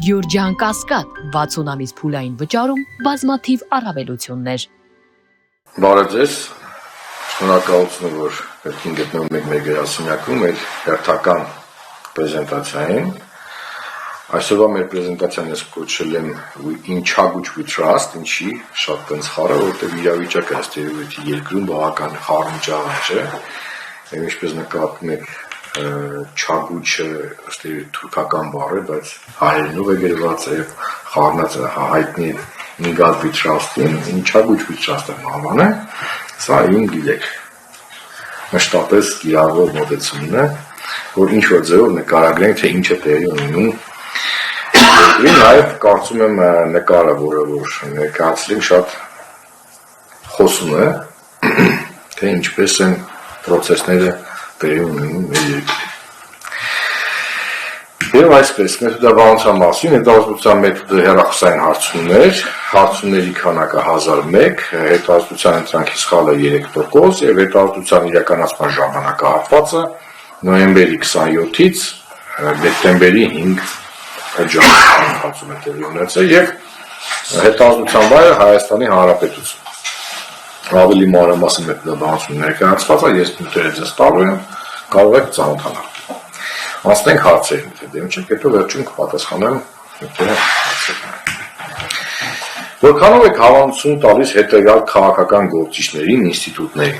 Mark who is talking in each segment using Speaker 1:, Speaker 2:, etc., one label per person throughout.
Speaker 1: Գյուրջան Կասկադ 60 ամիս փուլային վճարում բազմաթիվ առավելություններ։
Speaker 2: Բարև ձեզ, շնորհակալություն, որ վերջին գտնվում եք մեր գրասենյակում մեր հերթական պրեզենտացիային։ Այսօրվա մեր պրեզենտացիան ես կոչել եմ In Chagouch we trust, ինչի շատ կանխառը, որովհետև իրավիճակը ըստ երևույթի երկրում բավական խառն ճաղաչ է։ Ինչպես նկատում եք, Chagouch-ը ըստ երևույթի թուրքական բառ է, բայց հայերենով է գրված է, խառնած է հայտնի In God we trust-ին, In Chagouch we trust-ը անվանը, սա իմ գիտեք մշտապես կիրառվող մոտեցումն է, որ ինչ-որ ձևով նկարագրենք, թե ինչ է տեղի ունենում երկրի, նաև կարծում եմ նկարը, որը որ ներկայացրինք, շատ խոսում է, թե ինչպես են պրոցեսները տեղի ունենում մեր երկրի։ Եվ այսպես, մեթոդաբանության մասին, հետազոտության մեթոդը հեռախոսային հարցումներ, հարցումների քանակը 1001, հետազոտության ընտրանքի սխալը 3% և հետազոտության իրականացման ժամանակահատվածը նոյեմբերի 27-ից դեկտեմբերի 5 ժամանակահատվածում է տեղի ունեցել և հետազոտության վայրը Հայաստանի Հանրապետություն։ Ավելի մանրամասն մեթոդաբանություն ներկայացված է, ես նյութերը ձեզ տալու եմ, կարող եք ծանոթանալ։ Անցնենք հարցերին, թե դեմ չեք, հետո վերջում կպատասխանեմ նյութերը հարցերին։ Որքանով եք հավանություն տալիս հետևյալ քաղաքական գործիչներին, ինստիտուտներին։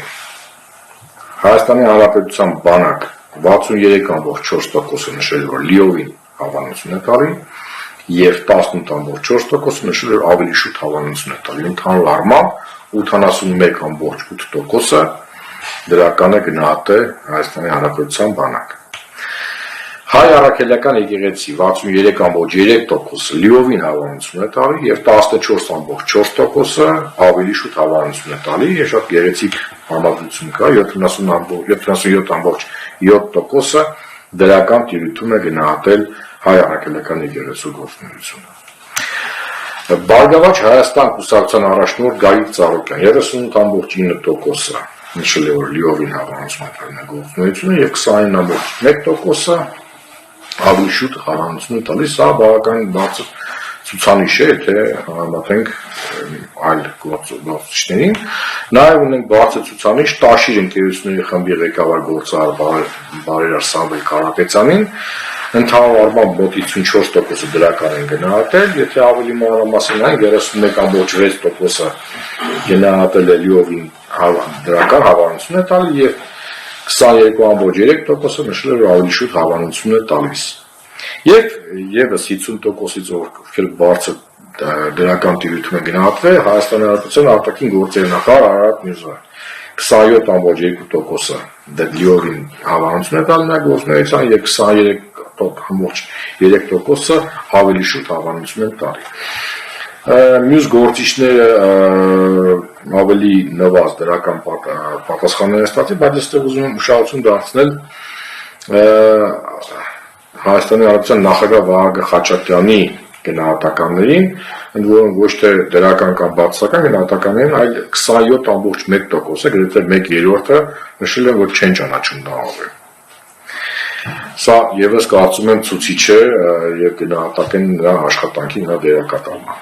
Speaker 2: Հայաստանի Հանրապետության բանակ 63.4%-ը նշել, որ լիովին հավանություն է տալի, և 18.4%-ը նշել, որ ավելի շուտ հավանություն է տալի։ Ընդհանուր առմամբ 81.8%-ը դրական է գնահատել Հայաստանի Հանրապետության բանակը։ Հայ առաքելական եկեղեցի 63.3%-ը լիովին հավանություն է տալի և 14.4%-ը ավելի շուտ հավանություն է տալի և շատ գեղեցիկ համադրություն կա, 77.7%-ը դրական տիրույթում է գնահատել Հայ առաքելական եկեղեցու գործունեությունը։ Բարգավաճ Հայաստան կուսակցության առաջնորդ Գագիկ Ծառուկյան 38.9%-ը նշել է, որ լիովին հավանություն է տալի նա գործունեությունը և 29.1%-ը ավելի շուտ հավանություն է տալիս, սա բավական բարձր ցուցանիշ է, եթե համեմատենք այլ գործիչներին։ Նաև ունենք բարձր ցուցանիշ Տաշիր ընկերությունների խմբի ղեկավար գործարար բարերար Սամվել Կարապետյանին, ընդհանուր առմամբ մոտ 54%-ը դրական են գնահատել, եթե ավելի մանրամասն այն 31.6%-ը գնահատել է լիովին դրական հավանություն է տալի և 22.3%-ը նշել է, որ ավելի շուտ հավանություն է տալիս։ Եվ ևս 50%-ից ովքեր բարձր դրական տիրույթում են գնահատվել, Հայաստանի Հանրապետության արտաքին գործերի նախարար Արարատ Միրզոյան 27.2%-ը լիովին հավանություն է տալի նա գործունեության և 23.3%-ը ավելի շուտ հավանություն են տալի։ Մյուս գործիչները ավելի նվազ դրական պատասխաններ են ստացել, բայց այստեղ ուզում եմ ուշադրություն դարձնել Հայաստանի Հանրապետության նախագահ Վահագն Խաչատրյանի գնահատականներին, ընդ որում ոչ թե դրական կամ բացասական գնահատականներին, այլ 27.1%-ը, գրեթե 1/3-ը նշել են, որ չեն ճանաչում դա ով է։ Սա ևս կարծում եմ ցուցիչ է և գնահատական նրա աշխատանքի նրա դերակատարման։